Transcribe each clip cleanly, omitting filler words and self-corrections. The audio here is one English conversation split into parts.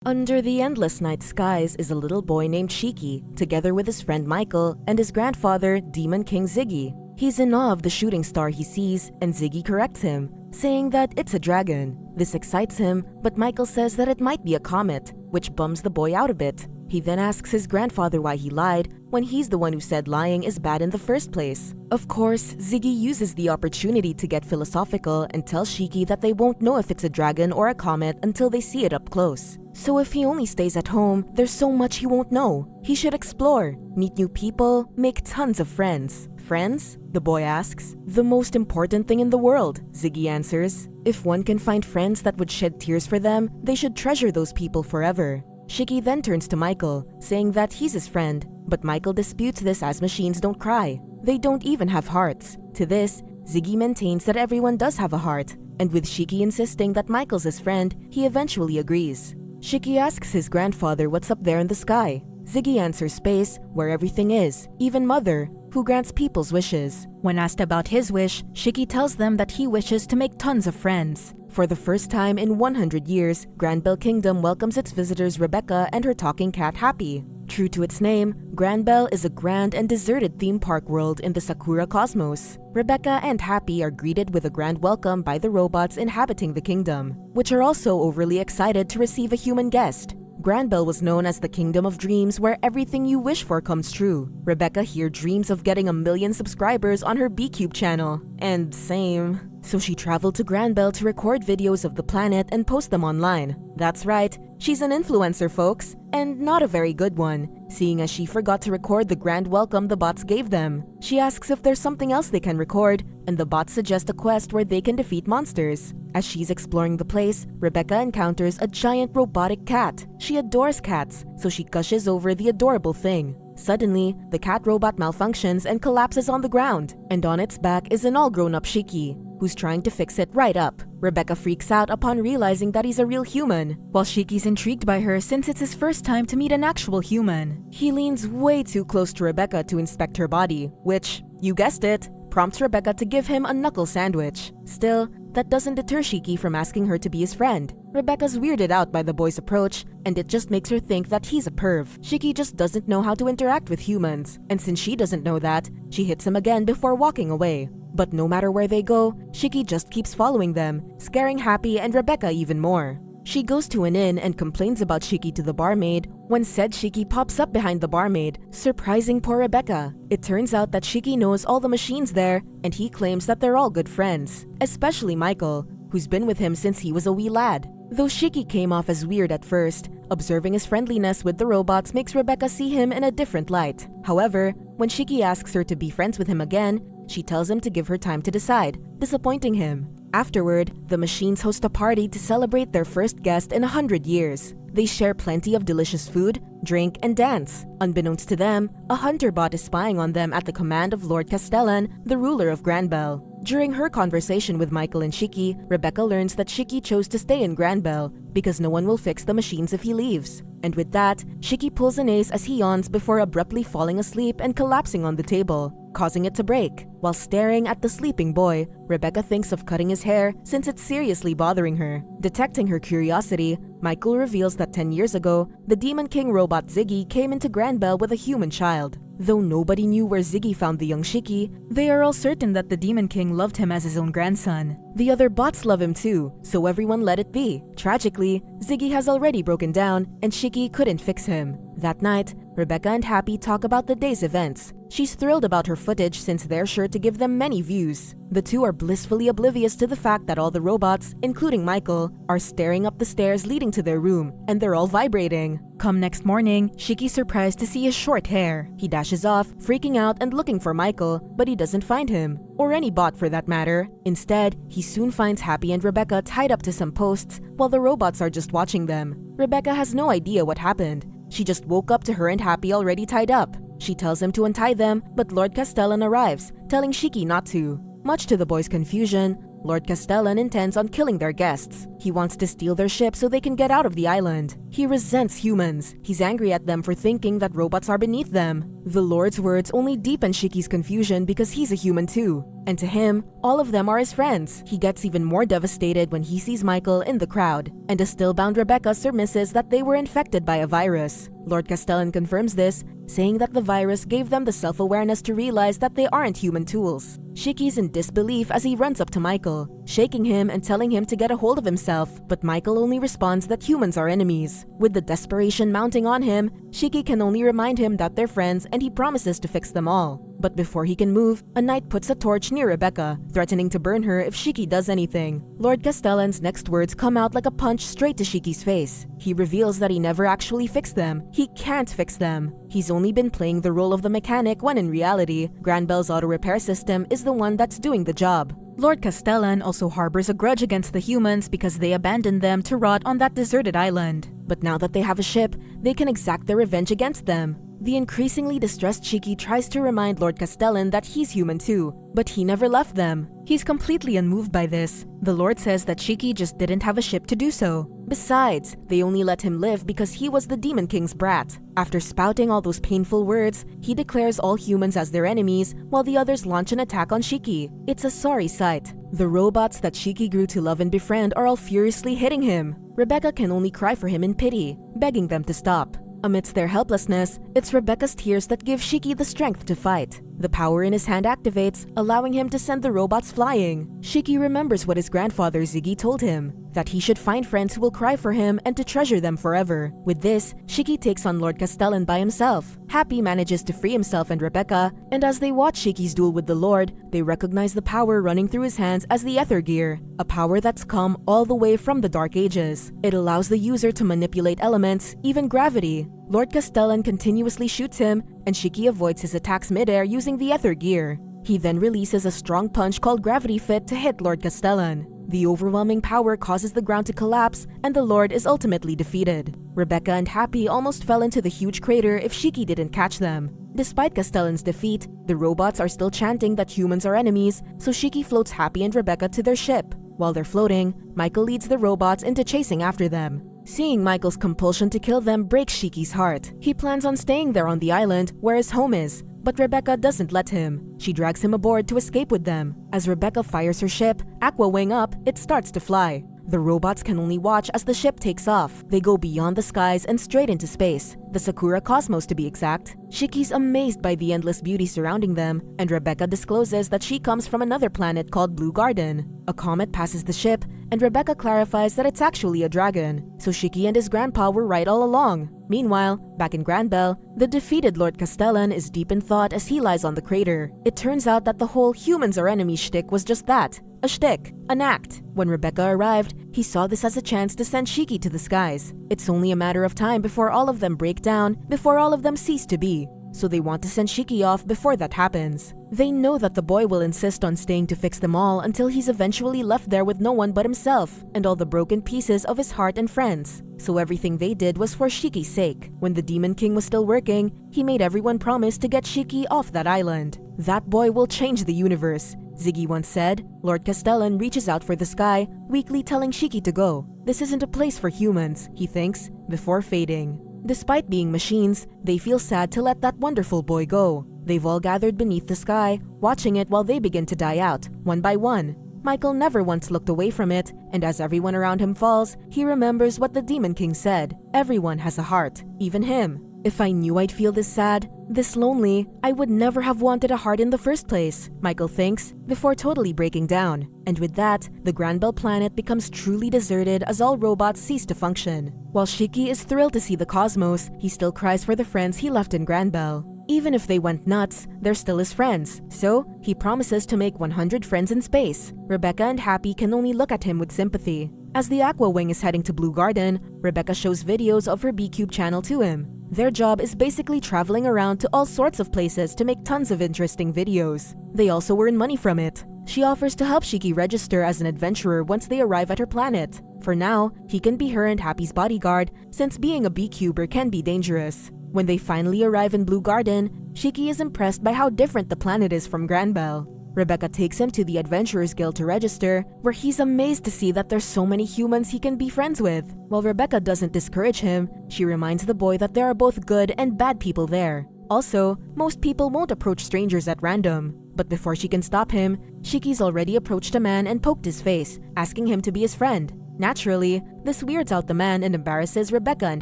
Under the endless night skies is a little boy named Shiki, together with his friend Michael and his grandfather, Demon King Ziggy. He's in awe of the shooting star he sees, and Ziggy corrects him, saying that it's a dragon. This excites him, but Michael says that it might be a comet, which bums the boy out a bit. He then asks his grandfather why he lied, when he's the one who said lying is bad in the first place. Of course, Ziggy uses the opportunity to get philosophical and tells Shiki that they won't know if it's a dragon or a comet until they see it up close. So if he only stays at home, there's so much he won't know. He should explore, meet new people, make tons of friends. Friends? The boy asks. The most important thing in the world, Ziggy answers. If one can find friends that would shed tears for them, they should treasure those people forever. Shiki then turns to Michael, saying that he's his friend, but Michael disputes this as machines don't cry. They don't even have hearts. To this, Ziggy maintains that everyone does have a heart, and with Shiki insisting that Michael's his friend, he eventually agrees. Shiki asks his grandfather what's up there in the sky. Ziggy answers space, where everything is, even Mother, who grants people's wishes. When asked about his wish, Shiki tells them that he wishes to make tons of friends. For the first time in 100 years, Granbell Kingdom welcomes its visitors Rebecca and her talking cat Happy. True to its name, Granbell is a grand and deserted theme park world in the Sakura cosmos. Rebecca and Happy are greeted with a grand welcome by the robots inhabiting the kingdom, which are also overly excited to receive a human guest. Granbell was known as the Kingdom of Dreams, where everything you wish for comes true. Rebecca here dreams of getting 1 million subscribers on her B-Cube channel. And same. So she traveled to Granbell to record videos of the planet and post them online. That's right, she's an influencer, folks, and not a very good one, seeing as she forgot to record the grand welcome the bots gave them. She asks if there's something else they can record, and the bots suggest a quest where they can defeat monsters. As she's exploring the place, Rebecca encounters a giant robotic cat. She adores cats, so she gushes over the adorable thing. Suddenly, the cat robot malfunctions and collapses on the ground, and on its back is an all-grown-up Shiki, who's trying to fix it right up. Rebecca freaks out upon realizing that he's a real human, while Shiki's intrigued by her since it's his first time to meet an actual human. He leans way too close to Rebecca to inspect her body, which, you guessed it, prompts Rebecca to give him a knuckle sandwich. Still, that doesn't deter Shiki from asking her to be his friend. Rebecca's weirded out by the boy's approach, and it just makes her think that he's a perv. Shiki just doesn't know how to interact with humans, and since she doesn't know that, she hits him again before walking away. But no matter where they go, Shiki just keeps following them, scaring Happy and Rebecca even more. She goes to an inn and complains about Shiki to the barmaid, when said Shiki pops up behind the barmaid, surprising poor Rebecca. It turns out that Shiki knows all the machines there, and he claims that they're all good friends, especially Michael, who's been with him since he was a wee lad. Though Shiki came off as weird at first, observing his friendliness with the robots makes Rebecca see him in a different light. However, when Shiki asks her to be friends with him again, she tells him to give her time to decide, disappointing him. Afterward, the machines host a party to celebrate their first guest in 100 years. They share plenty of delicious food, drink, and dance. Unbeknownst to them, a hunter bot is spying on them at the command of Lord Castellan, the ruler of Granbell. During her conversation with Michael and Shiki, Rebecca learns that Shiki chose to stay in Granbell because no one will fix the machines if he leaves. And with that, Shiki pulls an ace as he yawns before abruptly falling asleep and collapsing on the table, causing it to break. While staring at the sleeping boy, Rebecca thinks of cutting his hair since it's seriously bothering her. Detecting her curiosity, Michael reveals that 10 years ago, the Demon King robot Ziggy came into Granbell with a human child. Though nobody knew where Ziggy found the young Shiki, they are all certain that the Demon King loved him as his own grandson. The other bots love him too, so everyone let it be. Tragically, Ziggy has already broken down, and Shiki couldn't fix him. That night, Rebecca and Happy talk about the day's events. She's thrilled about her footage since they're sure to give them many views. The two are blissfully oblivious to the fact that all the robots, including Michael, are staring up the stairs leading to their room, and they're all vibrating. Come next morning, Shiki's surprised to see his short hair. He dashes off, freaking out and looking for Michael, but he doesn't find him, or any bot for that matter. Instead, he soon finds Happy and Rebecca tied up to some posts while the robots are just watching them. Rebecca has no idea what happened. She just woke up to her and Happy already tied up. She tells him to untie them, but Lord Castellan arrives, telling Shiki not to. Much to the boys' confusion, Lord Castellan intends on killing their guests. He wants to steal their ship so they can get out of the island. He resents humans. He's angry at them for thinking that robots are beneath them. The Lord's words only deepen Shiki's confusion because he's a human too. and to him, all of them are his friends. He gets even more devastated when he sees Michael in the crowd, and a still-bound Rebecca surmises that they were infected by a virus. Lord Castellan confirms this, saying that the virus gave them the self-awareness to realize that they aren't human tools. Shiki's in disbelief as he runs up to Michael, shaking him and telling him to get a hold of himself, but Michael only responds that humans are enemies. With the desperation mounting on him, Shiki can only remind him that they're friends and he promises to fix them all. But before he can move, a knight puts a torch near Rebecca, threatening to burn her if Shiki does anything. Lord Castellan's next words come out like a punch straight to Shiki's face. He reveals that he never actually fixed them. He can't fix them. He's only been playing the role of the mechanic when in reality, Granbel's auto repair system is the one that's doing the job. Lord Castellan also harbors a grudge against the humans because they abandoned them to rot on that deserted island. But now that they have a ship, they can exact their revenge against them. The increasingly distressed Shiki tries to remind Lord Castellan that he's human too, but he never left them. He's completely unmoved by this. The Lord says that Shiki just didn't have a ship to do so. Besides, they only let him live because he was the Demon King's brat. After spouting all those painful words, he declares all humans as their enemies while the others launch an attack on Shiki. It's a sorry sight. The robots that Shiki grew to love and befriend are all furiously hitting him. Rebecca can only cry for him in pity, begging them to stop. Amidst their helplessness, it's Rebecca's tears that give Shiki the strength to fight. The power in his hand activates, allowing him to send the robots flying. Shiki remembers what his grandfather Ziggy told him, that he should find friends who will cry for him and to treasure them forever. With this, Shiki takes on Lord Castellan by himself. Happy manages to free himself and Rebecca, and as they watch Shiki's duel with the Lord, they recognize the power running through his hands as the Ether Gear, a power that's come all the way from the Dark Ages. It allows the user to manipulate elements, even gravity. Lord Castellan continuously shoots him, and Shiki avoids his attacks midair using the Ether Gear. He then releases a strong punch called Gravity Fit to hit Lord Castellan. The overwhelming power causes the ground to collapse, and the Lord is ultimately defeated. Rebecca and Happy almost fell into the huge crater if Shiki didn't catch them. Despite Castellan's defeat, the robots are still chanting that humans are enemies, so Shiki floats Happy and Rebecca to their ship. While they're floating, Michael leads the robots into chasing after them. Seeing Michael's compulsion to kill them breaks Shiki's heart. He plans on staying there on the island, where his home is, but Rebecca doesn't let him. She drags him aboard to escape with them. As Rebecca fires her ship, Aqua Wing up, it starts to fly. The robots can only watch as the ship takes off. They go beyond the skies and straight into space, the Sakura Cosmos to be exact. Shiki's amazed by the endless beauty surrounding them, and Rebecca discloses that she comes from another planet called Blue Garden. A comet passes the ship, and Rebecca clarifies that it's actually a dragon, so Shiki and his grandpa were right all along. Meanwhile, back in Granbel, the defeated Lord Castellan is deep in thought as he lies on the crater. It turns out that the whole humans are enemies shtick was just that. A shtick, an act. When Rebecca arrived, he saw this as a chance to send Shiki to the skies. It's only a matter of time before all of them break down, before all of them cease to be. So they want to send Shiki off before that happens. They know that the boy will insist on staying to fix them all until he's eventually left there with no one but himself and all the broken pieces of his heart and friends. So everything they did was for Shiki's sake. When the Demon King was still working, he made everyone promise to get Shiki off that island. That boy will change the universe, Ziggy once said. Lord Castellan reaches out for the sky, weakly telling Shiki to go. This isn't a place for humans, he thinks, before fading. Despite being machines, they feel sad to let that wonderful boy go. They've all gathered beneath the sky, watching it while they begin to die out, one by one. Michael never once looked away from it, and as everyone around him falls, he remembers what the Demon King said. Everyone has a heart, even him. If I knew I'd feel this sad, this lonely, I would never have wanted a heart in the first place, Michael thinks, before totally breaking down. And with that, the Granbel planet becomes truly deserted as all robots cease to function. While Shiki is thrilled to see the cosmos, he still cries for the friends he left in Granbel. Even if they went nuts, they're still his friends, so he promises to make 100 friends in space. Rebecca and Happy can only look at him with sympathy. As the Aqua Wing is heading to Blue Garden, Rebecca shows videos of her B-Cube channel to him. Their job is basically traveling around to all sorts of places to make tons of interesting videos. They also earn money from it. She offers to help Shiki register as an adventurer once they arrive at her planet. For now, he can be her and Happy's bodyguard, since being a B-Cuber can be dangerous. When they finally arrive in Blue Garden, Shiki is impressed by how different the planet is from Granbel. Rebecca takes him to the Adventurers Guild to register, where he's amazed to see that there's so many humans he can be friends with. While Rebecca doesn't discourage him, she reminds the boy that there are both good and bad people there. Also, most people won't approach strangers at random. But before she can stop him, Shiki's already approached a man and poked his face, asking him to be his friend. Naturally, this weirds out the man and embarrasses Rebecca and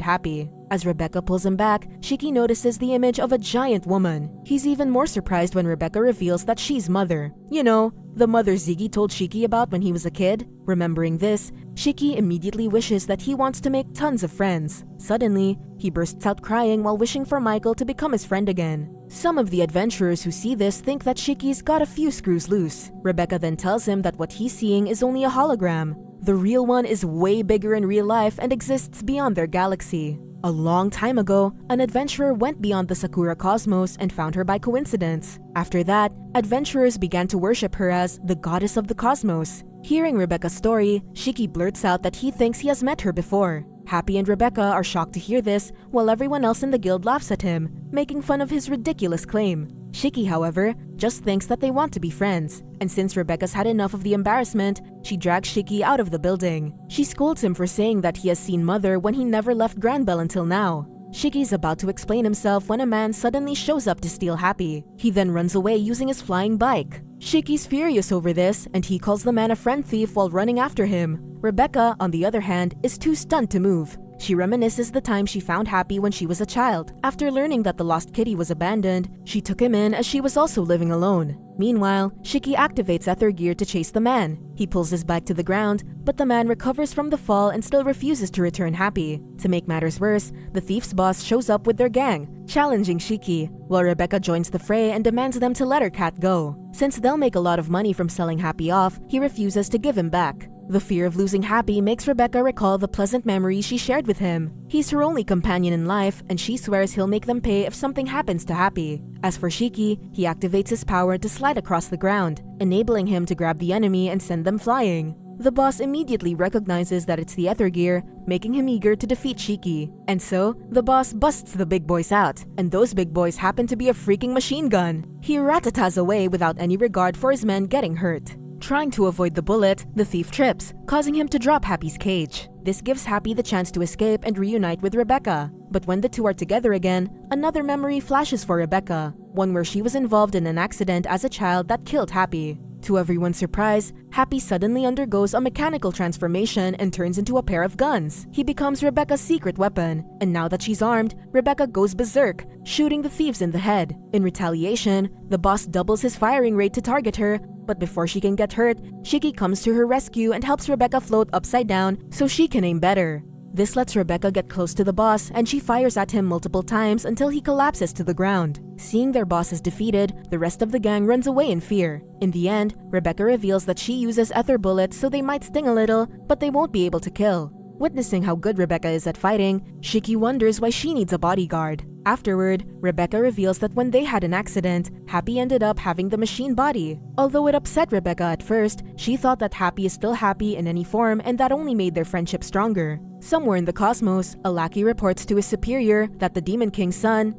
Happy. As Rebecca pulls him back, Shiki notices the image of a giant woman. He's even more surprised when Rebecca reveals that she's Mother. You know, the mother Ziggy told Shiki about when he was a kid. Remembering this, Shiki immediately wishes that he wants to make tons of friends. Suddenly, he bursts out crying while wishing for Michael to become his friend again. Some of the adventurers who see this think that Shiki's got a few screws loose. Rebecca then tells him that what he's seeing is only a hologram. The real one is way bigger in real life and exists beyond their galaxy. A long time ago, an adventurer went beyond the Sakura cosmos and found her by coincidence. After that, adventurers began to worship her as the goddess of the cosmos. Hearing Rebecca's story, Shiki blurts out that he thinks he has met her before. Happy and Rebecca are shocked to hear this, while everyone else in the guild laughs at him, making fun of his ridiculous claim. Shiki, however, just thinks that they want to be friends, and since Rebecca's had enough of the embarrassment, she drags Shiki out of the building. She scolds him for saying that he has seen Mother when he never left Granbell until now. Shiki's about to explain himself when a man suddenly shows up to steal Happy. He then runs away using his flying bike. Shiki's furious over this, and he calls the man a friend thief while running after him. Rebecca, on the other hand, is too stunned to move. She reminisces the time she found Happy when she was a child. After learning that the lost kitty was abandoned, she took him in as she was also living alone. Meanwhile, Shiki activates ether gear to chase the man. He pulls his bike to the ground, but the man recovers from the fall and still refuses to return Happy. To make matters worse, the thief's boss shows up with their gang, challenging Shiki, while Rebecca joins the fray and demands them to let her cat go. Since they'll make a lot of money from selling Happy off, he refuses to give him back. The fear of losing Happy makes Rebecca recall the pleasant memories she shared with him. He's her only companion in life, and she swears he'll make them pay if something happens to Happy. As for Shiki, he activates his power to slide across the ground, enabling him to grab the enemy and send them flying. The boss immediately recognizes that it's the ether gear, making him eager to defeat Shiki. And so, the boss busts the big boys out, and those big boys happen to be a freaking machine gun. He ratatas away without any regard for his men getting hurt. Trying to avoid the bullet, the thief trips, causing him to drop Happy's cage. This gives Happy the chance to escape and reunite with Rebecca. But when the two are together again, another memory flashes for Rebecca, one where she was involved in an accident as a child that killed Happy. To everyone's surprise, Happy suddenly undergoes a mechanical transformation and turns into a pair of guns. He becomes Rebecca's secret weapon, and now that she's armed, Rebecca goes berserk, shooting the thieves in the head. In retaliation, the boss doubles his firing rate to target her, but before she can get hurt, Shiki comes to her rescue and helps Rebecca float upside down so she can aim better. This lets Rebecca get close to the boss, and she fires at him multiple times until he collapses to the ground. Seeing their boss is defeated, the rest of the gang runs away in fear. In the end, Rebecca reveals that she uses ether bullets so they might sting a little, but they won't be able to kill. Witnessing how good Rebecca is at fighting, Shiki wonders why she needs a bodyguard. Afterward, Rebecca reveals that when they had an accident, Happy ended up having the machine body. Although it upset Rebecca at first, she thought that Happy is still happy in any form, and that only made their friendship stronger. Somewhere in the cosmos, a lackey reports to his superior that the Demon King's son,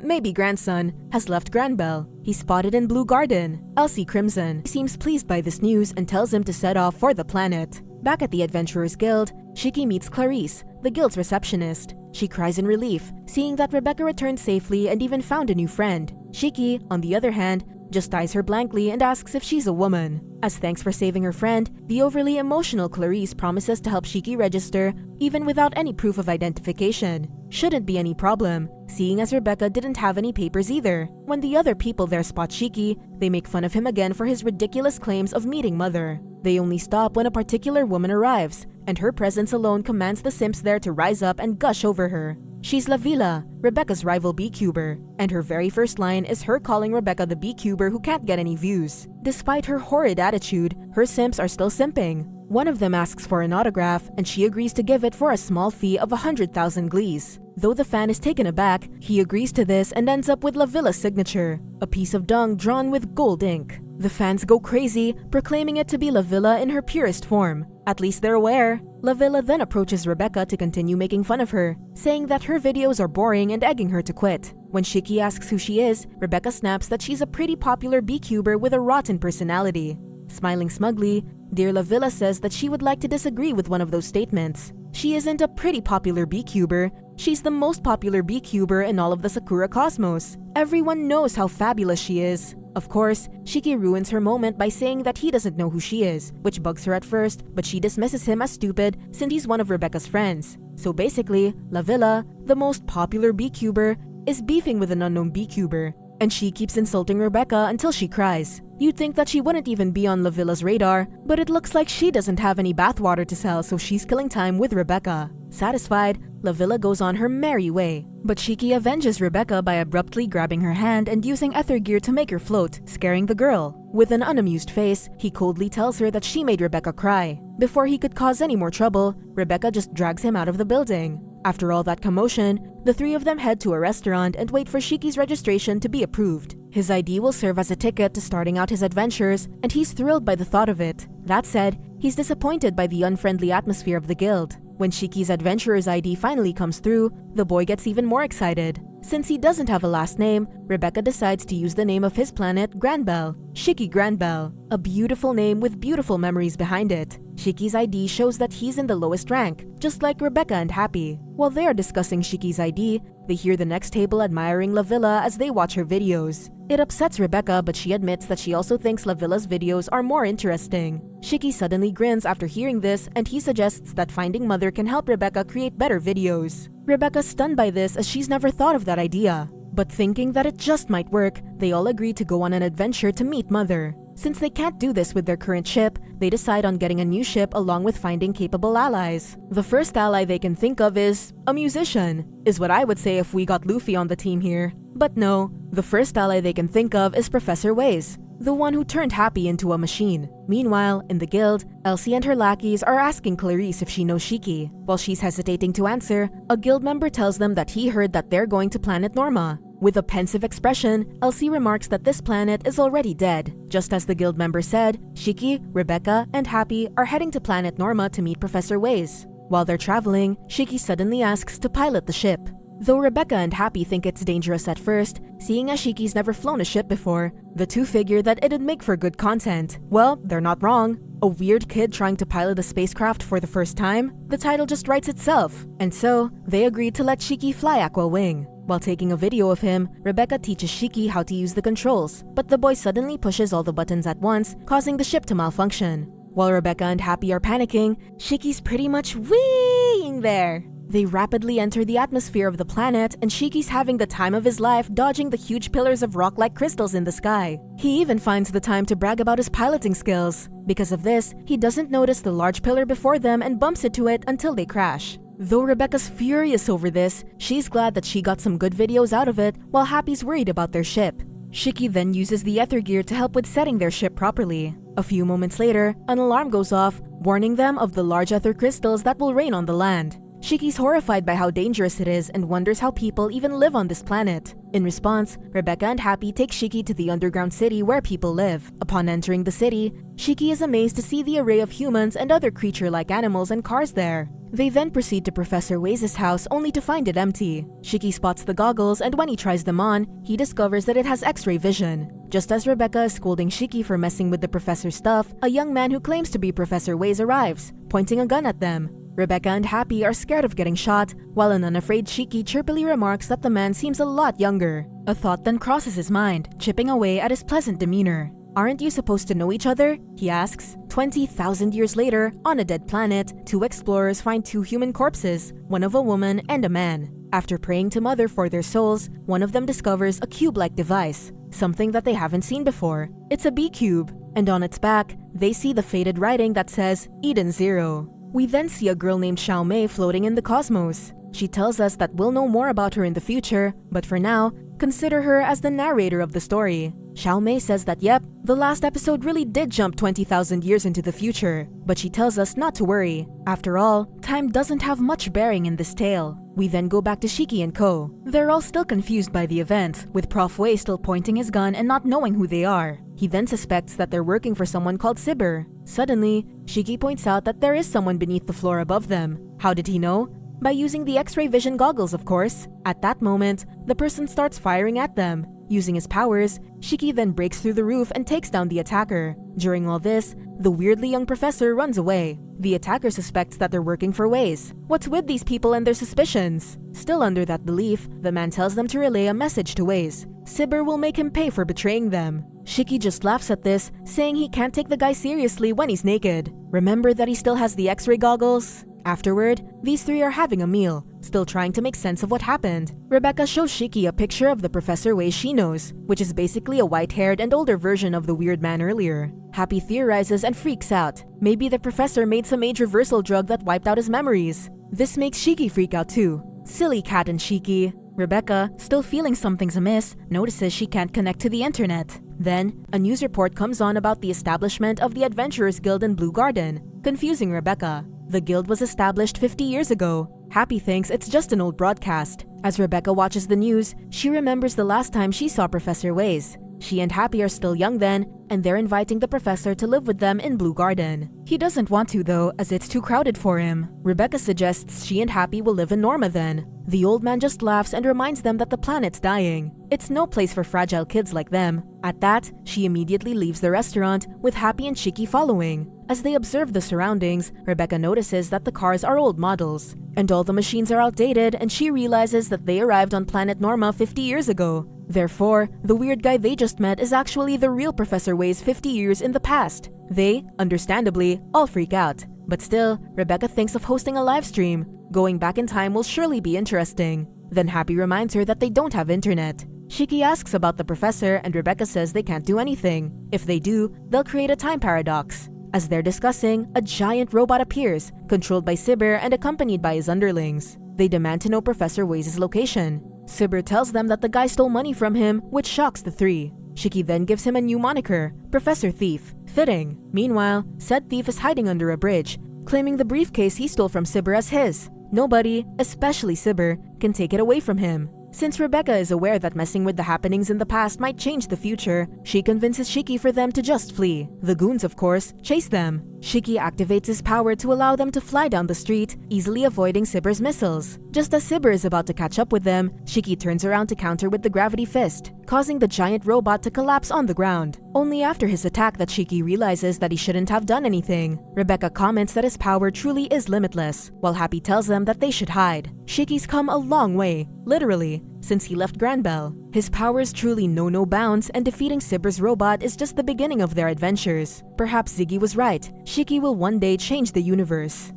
maybe grandson, has left Granbell. He's spotted in Blue Garden. Elsie Crimson seems pleased by this news and tells him to set off for the planet. Back at the Adventurers Guild, Shiki meets Clarice, the guild's receptionist. She cries in relief, seeing that Rebecca returned safely and even found a new friend. Shiki, on the other hand, just eyes her blankly and asks if she's a woman. As thanks for saving her friend, the overly emotional Clarice promises to help Shiki register, even without any proof of identification. Shouldn't be any problem, seeing as Rebecca didn't have any papers either. When the other people there spot Shiki, they make fun of him again for his ridiculous claims of meeting Mother. They only stop when a particular woman arrives, and her presence alone commands the simps there to rise up and gush over her. She's La Villa, Rebecca's rival beecuber, and her very first line is her calling Rebecca the beecuber who can't get any views. Despite her horrid attitude, her simps are still simping. One of them asks for an autograph, and she agrees to give it for a small fee of 100,000 glees. Though the fan is taken aback, he agrees to this and ends up with La Villa's signature, a piece of dung drawn with gold ink. The fans go crazy, proclaiming it to be La Villa in her purest form. At least they're aware. La Villa then approaches Rebecca to continue making fun of her, saying that her videos are boring and egging her to quit. When Shiki asks who she is, Rebecca snaps that she's a pretty popular beecuber with a rotten personality. Smiling smugly, dear La Villa says that she would like to disagree with one of those statements. She isn't a pretty popular beecuber, she's the most popular beecuber in all of the Sakura cosmos. Everyone knows how fabulous she is. Of course, Shiki ruins her moment by saying that he doesn't know who she is, which bugs her at first, but she dismisses him as stupid since he's one of Rebecca's friends. So basically, La Villa, the most popular beecuber, is beefing with an unknown beecuber, and she keeps insulting Rebecca until she cries. You'd think that she wouldn't even be on La Villa's radar, but it looks like she doesn't have any bathwater to sell, so she's killing time with Rebecca. Satisfied, La Villa goes on her merry way. But Shiki avenges Rebecca by abruptly grabbing her hand and using ether gear to make her float, scaring the girl. With an unamused face, he coldly tells her that she made Rebecca cry. Before he could cause any more trouble, Rebecca just drags him out of the building. After all that commotion, the three of them head to a restaurant and wait for Shiki's registration to be approved. His ID will serve as a ticket to starting out his adventures, and he's thrilled by the thought of it. That said, he's disappointed by the unfriendly atmosphere of the guild. When Shiki's adventurer's ID finally comes through, the boy gets even more excited. Since he doesn't have a last name, Rebecca decides to use the name of his planet, Granbell, Shiki Granbell, a beautiful name with beautiful memories behind it. Shiki's ID shows that he's in the lowest rank, just like Rebecca and Happy. While they are discussing Shiki's ID, they hear the next table admiring La Villa as they watch her videos. It upsets Rebecca, but she admits that she also thinks La Villa's videos are more interesting. Shiki suddenly grins after hearing this, and he suggests that finding Mother can help Rebecca create better videos. Rebecca's stunned by this as she's never thought of that idea. But thinking that it just might work, they all agree to go on an adventure to meet Mother. Since they can't do this with their current ship, they decide on getting a new ship along with finding capable allies. The first ally they can think of is a musician, is what I would say if we got Luffy on the team here. But no, the first ally they can think of is Professor Waze, the one who turned Happy into a machine. Meanwhile, in the guild, Elsie and her lackeys are asking Clarice if she knows Shiki. While she's hesitating to answer, a guild member tells them that he heard that they're going to planet Norma. With a pensive expression, Elsie remarks that this planet is already dead. Just as the guild member said, Shiki, Rebecca, and Happy are heading to planet Norma to meet Professor Waze. While they're traveling, Shiki suddenly asks to pilot the ship. Though Rebecca and Happy think it's dangerous at first, seeing as Shiki's never flown a ship before, the two figure that it'd make for good content. Well, they're not wrong. A weird kid trying to pilot a spacecraft for the first time? The title just writes itself. And so, they agreed to let Shiki fly Aqua Wing. While taking a video of him, Rebecca teaches Shiki how to use the controls, but the boy suddenly pushes all the buttons at once, causing the ship to malfunction. While Rebecca and Happy are panicking, Shiki's pretty much weeing there. They rapidly enter the atmosphere of the planet, and Shiki's having the time of his life dodging the huge pillars of rock-like crystals in the sky. He even finds the time to brag about his piloting skills. Because of this, he doesn't notice the large pillar before them and bumps into it until they crash. Though Rebecca's furious over this, she's glad that she got some good videos out of it, while Happy's worried about their ship. Shiki then uses the ether gear to help with setting their ship properly. A few moments later, an alarm goes off, warning them of the large ether crystals that will rain on the land. Shiki's horrified by how dangerous it is and wonders how people even live on this planet. In response, Rebecca and Happy take Shiki to the underground city where people live. Upon entering the city, Shiki is amazed to see the array of humans and other creature-like animals and cars there. They then proceed to Professor Waze's house only to find it empty. Shiki spots the goggles, and when he tries them on, he discovers that it has X-ray vision. Just as Rebecca is scolding Shiki for messing with the professor's stuff, a young man who claims to be Professor Waze arrives, pointing a gun at them. Rebecca and Happy are scared of getting shot, while an unafraid Shiki chirpily remarks that the man seems a lot younger. A thought then crosses his mind, chipping away at his pleasant demeanor. "Aren't you supposed to know each other?" he asks. 20,000 years later, on a dead planet, two explorers find two human corpses, one of a woman and a man. After praying to Mother for their souls, one of them discovers a cube-like device, something that they haven't seen before. It's a bee cube, and on its back, they see the faded writing that says EdensZero. We then see a girl named Xiao Mei floating in the cosmos. She tells us that we'll know more about her in the future, but for now, consider her as the narrator of the story. Xiao Mei says that yep, the last episode really did jump 20,000 years into the future, but she tells us not to worry. After all, time doesn't have much bearing in this tale. We then go back to Shiki and Co. They're all still confused by the event, with Prof. Wei still pointing his gun and not knowing who they are. He then suspects that they're working for someone called Sibber. Suddenly, Shiki points out that there is someone beneath the floor above them. How did he know? By using the X-ray vision goggles, of course. At that moment, the person starts firing at them. Using his powers, Shiki then breaks through the roof and takes down the attacker. During all this, the weirdly young professor runs away. The attacker suspects that they're working for Waze. What's with these people and their suspicions? Still under that belief, the man tells them to relay a message to Waze. Sibber will make him pay for betraying them. Shiki just laughs at this, saying he can't take the guy seriously when he's naked. Remember that he still has the X-ray goggles? Afterward, these three are having a meal, still trying to make sense of what happened. Rebecca shows Shiki a picture of the Professor Way she knows, which is basically a white-haired and older version of the weird man earlier. Happy theorizes and freaks out. Maybe the professor made some age reversal drug that wiped out his memories. This makes Shiki freak out too. Silly cat and Shiki. Rebecca, still feeling something's amiss, notices she can't connect to the internet. Then, a news report comes on about the establishment of the Adventurers Guild in Blue Garden, confusing Rebecca. The guild was established 50 years ago. Happy thinks it's just an old broadcast. As Rebecca watches the news, she remembers the last time she saw Professor Ways. She and Happy are still young then, and they're inviting the professor to live with them in Blue Garden. He doesn't want to though, as it's too crowded for him. Rebecca suggests she and Happy will live in Norma then. The old man just laughs and reminds them that the planet's dying. It's no place for fragile kids like them. At that, she immediately leaves the restaurant, with Happy and Shiki following. As they observe the surroundings, Rebecca notices that the cars are old models, and all the machines are outdated, and she realizes that they arrived on planet Norma 50 years ago. Therefore, the weird guy they just met is actually the real Professor Ways 50 years in the past. They, understandably, all freak out. But still, Rebecca thinks of hosting a live stream. Going back in time will surely be interesting. Then Happy reminds her that they don't have internet. Shiki asks about the professor, and Rebecca says they can't do anything. If they do, they'll create a time paradox. As they're discussing, a giant robot appears, controlled by Sibber and accompanied by his underlings. They demand to know Professor Ways' location. Sibber tells them that the guy stole money from him, which shocks the three. Shiki then gives him a new moniker, Professor Thief. Fitting. Meanwhile, said thief is hiding under a bridge, claiming the briefcase he stole from Sibber as his. Nobody, especially Sibber, can take it away from him. Since Rebecca is aware that messing with the happenings in the past might change the future, she convinces Shiki for them to just flee. The goons, of course, chase them. Shiki activates his power to allow them to fly down the street, easily avoiding Sibber's missiles. Just as Sibber is about to catch up with them, Shiki turns around to counter with the gravity fist, causing the giant robot to collapse on the ground. Only after his attack that Shiki realizes that he shouldn't have done anything. Rebecca comments that his power truly is limitless, while Happy tells them that they should hide. Shiki's come a long way, literally, since he left Granbell. His powers truly know no bounds, and defeating Sibber's robot is just the beginning of their adventures. Perhaps Ziggy was right. Shiki will one day change the universe.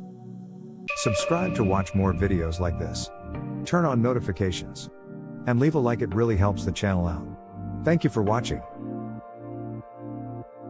Subscribe to watch more videos like this. Turn on notifications. And leave a like, it really helps the channel out. Thank you for watching.